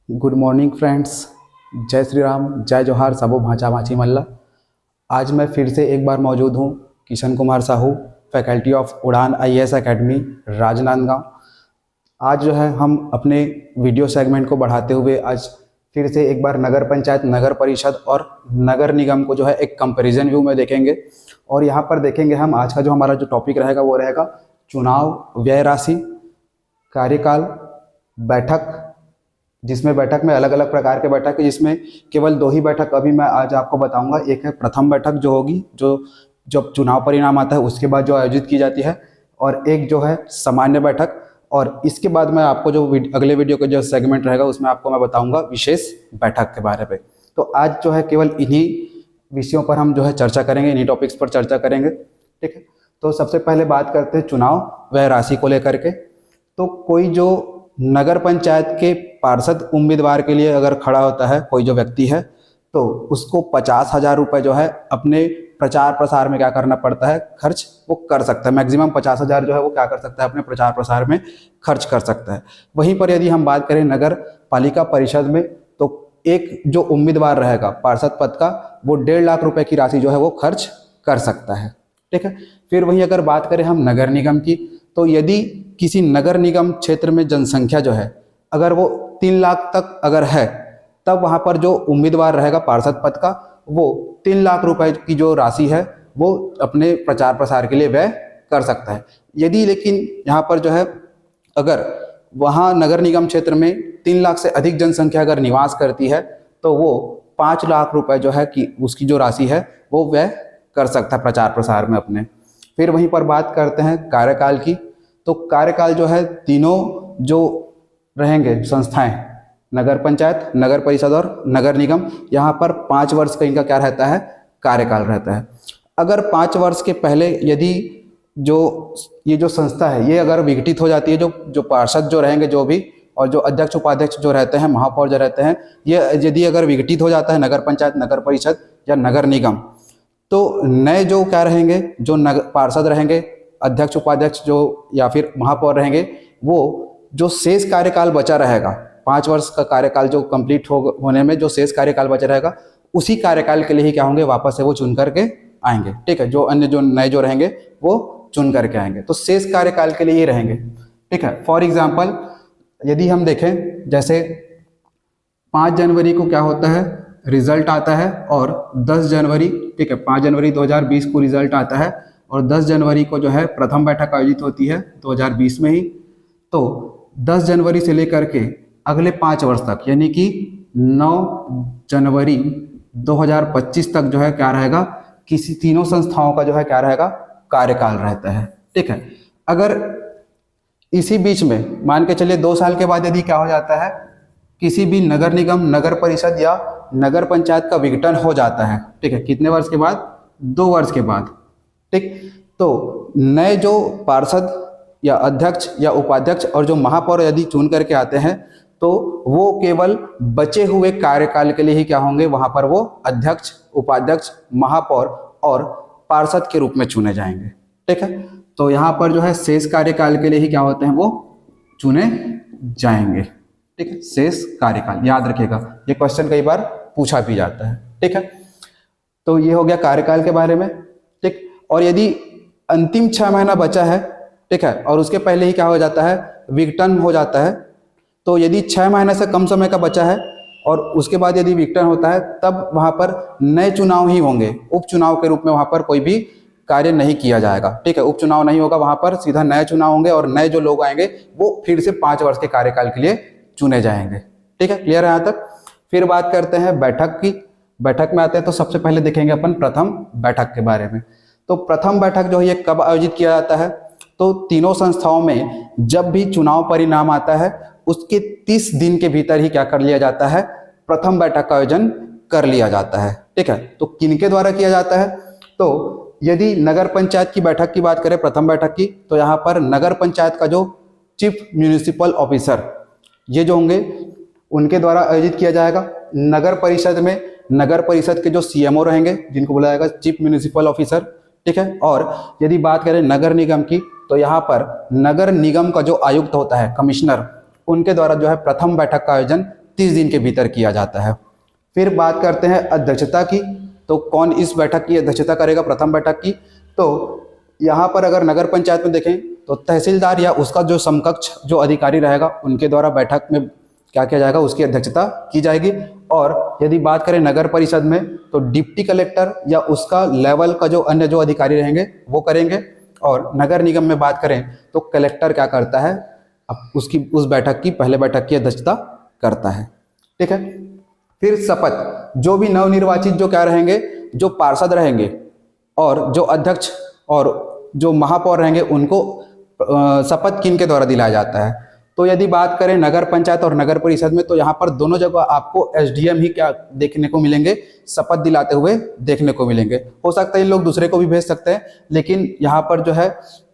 Good morning friends. जय श्री राम, जय जोहार, सबो भांचा भांची मल्ला। आज मैं फिर से एक बार मौजूद हूँ, किशन कुमार साहू, फैकल्टी ऑफ उड़ान आईएएस एकेडमी, राजनांदगांव। आज जो है हम अपने वीडियो सेगमेंट को बढ़ाते हुए आज फिर से एक बार नगर पंचायत, नगर परिषद और नगर निगम को जो है एक कंपैरिजन व्यू में देखेंगे। और यहाँ पर देखेंगे हम, आज का जो हमारा जो टॉपिक रहेगा वो रहेगा चुनाव व्यय राशि, कार्यकाल, बैठक, जिसमें बैठक में अलग अलग प्रकार के बैठक है, जिसमें केवल 2 ही बैठक अभी मैं आज आपको बताऊंगा। एक है प्रथम बैठक जो होगी, जो जब चुनाव परिणाम आता है उसके बाद जो आयोजित की जाती है, और एक जो है सामान्य बैठक। और इसके बाद मैं आपको जो अगले वीडियो का जो सेगमेंट रहेगा उसमें आपको मैं बताऊंगा विशेष बैठक के बारे में। तो आज जो है केवल इन्हीं विषयों पर हम जो है चर्चा करेंगे, इन्हीं टॉपिक्स पर चर्चा करेंगे, ठीक है। तो सबसे पहले बात करते हैं चुनाव व्यय राशि को लेकर के। तो कोई जो नगर पंचायत के पार्षद उम्मीदवार के लिए अगर खड़ा होता है कोई जो व्यक्ति है, तो उसको 50,000 रुपये जो है अपने प्रचार प्रसार में क्या करना पड़ता है, खर्च वो कर सकता है। मैक्सिमम 50,000 जो है वो क्या कर सकता है, अपने प्रचार प्रसार में खर्च कर सकता है। वहीं पर यदि हम बात करें नगर पालिका परिषद में, तो एक जो उम्मीदवार रहेगा पार्षद पद का, वो 1.5 लाख रुपए की राशि जो है वो खर्च कर सकता है, ठीक है। फिर वहीं अगर बात करें हम नगर निगम की, तो यदि किसी नगर निगम क्षेत्र में जनसंख्या जो है अगर वो 3 लाख तक अगर है, तब वहाँ पर जो उम्मीदवार रहेगा पार्षद पद का, वो 3 लाख रुपए की जो राशि है वो अपने प्रचार प्रसार के लिए व्यय कर सकता है। यदि लेकिन यहाँ पर जो है अगर वहाँ नगर निगम क्षेत्र में 3 लाख से अधिक जनसंख्या अगर निवास करती है, तो वो 5 लाख रुपए जो है कि उसकी जो राशि है वो व्यय कर सकता है प्रचार प्रसार में अपने। फिर वहीं पर बात करते हैं कार्यकाल की। तो कार्यकाल जो है तीनों जो रहेंगे संस्थाएं, नगर पंचायत, नगर परिषद और नगर निगम, यहाँ पर 5 वर्ष का इनका क्या रहता है, कार्यकाल रहता है। अगर 5 वर्ष के पहले यदि ये जो संस्था है ये अगर विघटित हो जाती है, जो पार्षद जो रहेंगे जो भी, और जो अध्यक्ष उपाध्यक्ष जो रहते हैं, महापौर जो रहते हैं, ये यदि अगर विघटित हो जाता है नगर पंचायत, नगर परिषद या नगर निगम, तो नए जो क्या रहेंगे, जो पार्षद रहेंगे, अध्यक्ष उपाध्यक्ष जो या फिर महापौर रहेंगे, वो जो शेष कार्यकाल बचा रहेगा, 5 वर्ष का कार्यकाल जो कंप्लीट होने में जो शेष कार्यकाल बचा रहेगा, उसी कार्यकाल के लिए ही क्या होंगे, वापस से वो चुन करके आएंगे, ठीक है। जो अन्य जो नए जो रहेंगे वो चुन करके आएंगे, तो शेष कार्यकाल के लिए ही रहेंगे, ठीक है। फॉर एग्जाम्पल यदि हम देखें, जैसे 5 जनवरी को क्या होता है, रिजल्ट आता है, और 10 जनवरी, ठीक है, 5 जनवरी 2020 को रिजल्ट आता है, और 10 जनवरी को जो है प्रथम बैठक आयोजित होती है 2020 में ही। तो 10 जनवरी से लेकर के अगले 5 वर्ष तक, यानी कि 9 जनवरी 2025 तक जो है क्या रहेगा, किसी तीनों संस्थाओं का जो है क्या रहेगा, कार्यकाल रहता है, ठीक है। अगर इसी बीच में मान के चलिए 2 साल के बाद यदि क्या हो जाता है, किसी भी नगर निगम, नगर परिषद या नगर पंचायत का विघटन हो जाता है, ठीक है, कितने वर्ष के बाद, 2 वर्ष के बाद, ठीक, तो नए जो पार्षद या अध्यक्ष या उपाध्यक्ष और जो महापौर यदि चुन करके आते हैं, तो वो केवल बचे हुए कार्यकाल के लिए ही क्या होंगे, वहां पर वो अध्यक्ष, उपाध्यक्ष, महापौर और पार्षद के रूप में चुने जाएंगे, ठीक है। तो यहाँ पर जो है शेष कार्यकाल के लिए ही क्या होते हैं, वो चुने जाएंगे, ठीक है। शेष कार्यकाल याद रखिएगा, ये क्वेश्चन कई बार पूछा भी जाता है, ठीक है। तो ये हो गया कार्यकाल के बारे में, ठीक। और यदि अंतिम 6 महीना बचा है, ठीक है, और उसके पहले ही क्या हो जाता है, विघटन हो जाता है, तो यदि 6 महीने से कम समय का बचा है और उसके बाद यदि विघटन होता है, तब वहां पर नए चुनाव ही होंगे, उपचुनाव के रूप में वहां पर कोई भी कार्य नहीं किया जाएगा, ठीक है। उपचुनाव नहीं होगा, वहां पर सीधा नए चुनाव होंगे, और नए जो लोग आएंगे वो फिर से 5 वर्ष के कार्यकाल के लिए चुने जाएंगे, ठीक है। क्लियर है यहाँ तक। फिर बात करते हैं बैठक की। बैठक में आते हैं तो सबसे पहले देखेंगे अपन प्रथम बैठक के बारे में। तो प्रथम बैठक जो है ये कब आयोजित किया जाता है, तो तीनों संस्थाओं में जब भी चुनाव परिणाम आता है उसके 30 दिन के भीतर ही क्या कर लिया जाता है, प्रथम बैठक का आयोजन कर लिया जाता है, ठीक है। तो किनके द्वारा किया जाता है, तो यदि नगर पंचायत की बैठक की बात करें, प्रथम बैठक की, तो यहाँ पर नगर पंचायत का जो चीफ म्यूनिसिपल ऑफिसर ये जो होंगे उनके द्वारा आयोजित किया जाएगा। नगर परिषद में नगर परिषद के जो सीएमओ रहेंगे जिनको बुलाया जाएगा चीफ म्यूनिसिपल ऑफिसर, ठीक है। और यदि बात करें नगर निगम की, तो यहाँ पर नगर निगम का जो आयुक्त होता है, कमिश्नर, उनके द्वारा जो है प्रथम बैठक का आयोजन 30 दिन के भीतर किया जाता है। फिर बात करते हैं अध्यक्षता की, तो कौन इस बैठक की अध्यक्षता करेगा प्रथम बैठक की। तो यहाँ पर अगर नगर पंचायत में देखें तो तहसीलदार या उसका जो समकक्ष जो अधिकारी रहेगा उनके द्वारा बैठक में क्या किया जाएगा, उसकी अध्यक्षता की जाएगी। और यदि बात करें नगर परिषद में तो डिप्टी कलेक्टर या उसका लेवल का जो अन्य जो अधिकारी रहेंगे वो करेंगे। और नगर निगम में बात करें तो कलेक्टर क्या करता है, अब उसकी उस बैठक की पहले बैठक की अध्यक्षता करता है। ठीक है। फिर शपथ, जो भी नवनिर्वाचित जो क्या रहेंगे, जो पार्षद रहेंगे और जो अध्यक्ष और जो महापौर रहेंगे उनको शपथ किन के द्वारा दिलाया जाता है। तो यदि बात करें नगर पंचायत और नगर परिषद में तो यहाँ पर दोनों जगह आपको एसडीएम ही क्या देखने को मिलेंगे, शपथ दिलाते हुए देखने को मिलेंगे। हो सकता है इन लोग दूसरे को भी भेज सकते हैं, लेकिन यहाँ पर जो है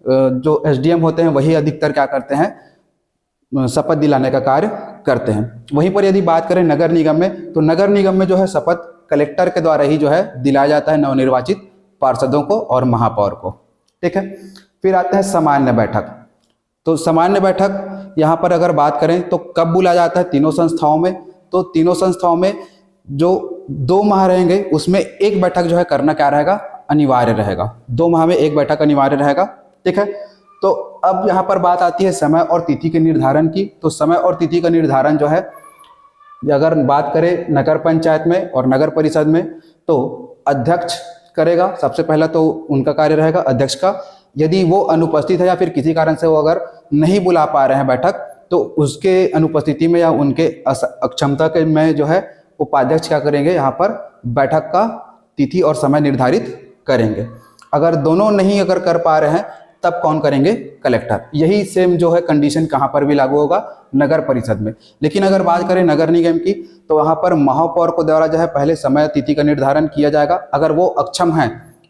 जो एसडीएम होते हैं वही अधिकतर क्या करते हैं, शपथ दिलाने का कार्य करते हैं। वहीं पर यदि बात करें नगर निगम में तो नगर निगम में जो है शपथ कलेक्टर के द्वारा ही जो है दिलाया जाता है नवनिर्वाचित पार्षदों को और महापौर को। ठीक है। फिर आते हैं सामान्य बैठक। तो सामान्य बैठक यहाँ पर अगर बात करें तो कब बुलाया जाता है तीनों संस्थाओं में, तो तीनों संस्थाओं में जो 2 माह रहेंगे उसमें एक बैठक जो है करना क्या रहेगा, अनिवार्य रहेगा। 2 माह में एक बैठक अनिवार्य रहेगा। ठीक है। तो अब यहाँ पर बात आती है समय और तिथि के निर्धारण की। तो समय और तिथि का निर्धारण जो है अगर बात करें नगर पंचायत में और नगर परिषद में तो अध्यक्ष करेगा, सबसे पहला तो उनका कार्य रहेगा अध्यक्ष का। यदि वो अनुपस्थित है या फिर किसी कारण से वो अगर नहीं बुला पा रहे हैं बैठक तो उसके अनुपस्थिति में या उनके अक्षमता के में जो है उपाध्यक्ष क्या करेंगे, यहाँ पर बैठक का तिथि और समय निर्धारित करेंगे। अगर दोनों नहीं अगर कर पा रहे हैं तब कौन करेंगे, कलेक्टर। यही सेम जो है कंडीशन कहाँ पर भी लागू होगा, नगर परिषद में। लेकिन अगर बात करें नगर निगम की तो वहाँ पर महापौर को द्वारा जो है पहले समय तिथि का निर्धारण किया जाएगा। अगर वो अक्षम है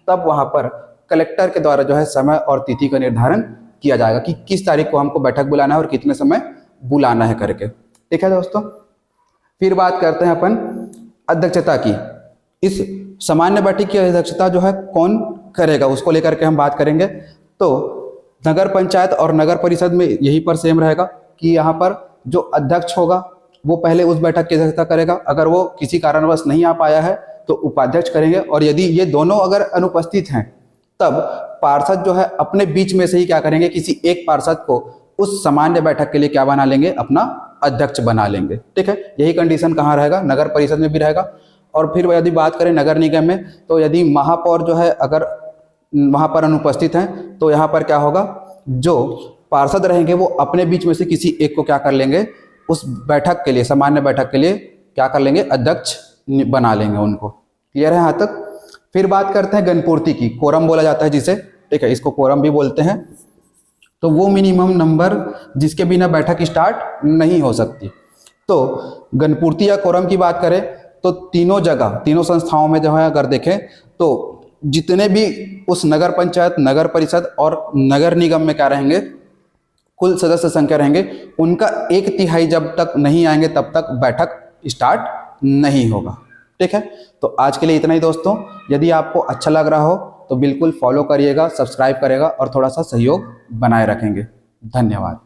तब वहाँ पर कलेक्टर के द्वारा जो है समय और तिथि का निर्धारण किया जाएगा कि किस तारीख को हमको बैठक बुलाना है और कितने समय बुलाना है करके। ठीक है दोस्तों। फिर बात करते हैं अपन अध्यक्षता की। इस सामान्य बैठक की अध्यक्षता जो है कौन करेगा उसको लेकर के हम बात करेंगे। तो नगर पंचायत और नगर परिषद में यही पर सेम रहेगा कि यहाँ पर जो अध्यक्ष होगा वो पहले उस बैठक की अध्यक्षता करेगा। अगर वो किसी कारणवश नहीं आ पाया है तो उपाध्यक्ष करेंगे। और यदि ये दोनों अगर अनुपस्थित हैं तब पार्षद जो है अपने बीच में से ही क्या करेंगे, किसी एक पार्षद को उस सामान्य बैठक के लिए क्या बना लेंगे, अपना अध्यक्ष बना लेंगे। ठीक है। यही कंडीशन कहाँ रहेगा, नगर परिषद में भी रहेगा। और फिर यदि बात करें नगर निगम में तो यदि महापौर जो है अगर वहाँ पर अनुपस्थित हैं तो यहाँ पर क्या होगा, जो पार्षद रहेंगे वो अपने बीच में से किसी एक को क्या कर लेंगे, उस बैठक के लिए सामान्य बैठक के लिए क्या कर लेंगे, अध्यक्ष बना लेंगे उनको। क्लियर है यहाँ तक। फिर बात करते हैं गणपूर्ति की। कोरम बोला जाता है जिसे, ठीक है, इसको कोरम भी बोलते हैं। तो वो मिनिमम नंबर जिसके बिना बैठक स्टार्ट नहीं हो सकती। तो गणपूर्ति या कोरम की बात करें तो तीनों जगह तीनों संस्थाओं में जो है अगर देखें तो जितने भी उस नगर पंचायत, नगर परिषद और नगर निगम में क्या रहेंगे, कुल सदस्य संख्या रहेंगे, उनका 1/3 जब तक नहीं आएंगे तब तक बैठक स्टार्ट नहीं होगा। ठीक है। तो आज के लिए इतना ही दोस्तों। यदि आपको अच्छा लग रहा हो तो बिल्कुल फॉलो करिएगा, सब्सक्राइब करेगा और थोड़ा सा सहयोग बनाए रखेंगे। धन्यवाद।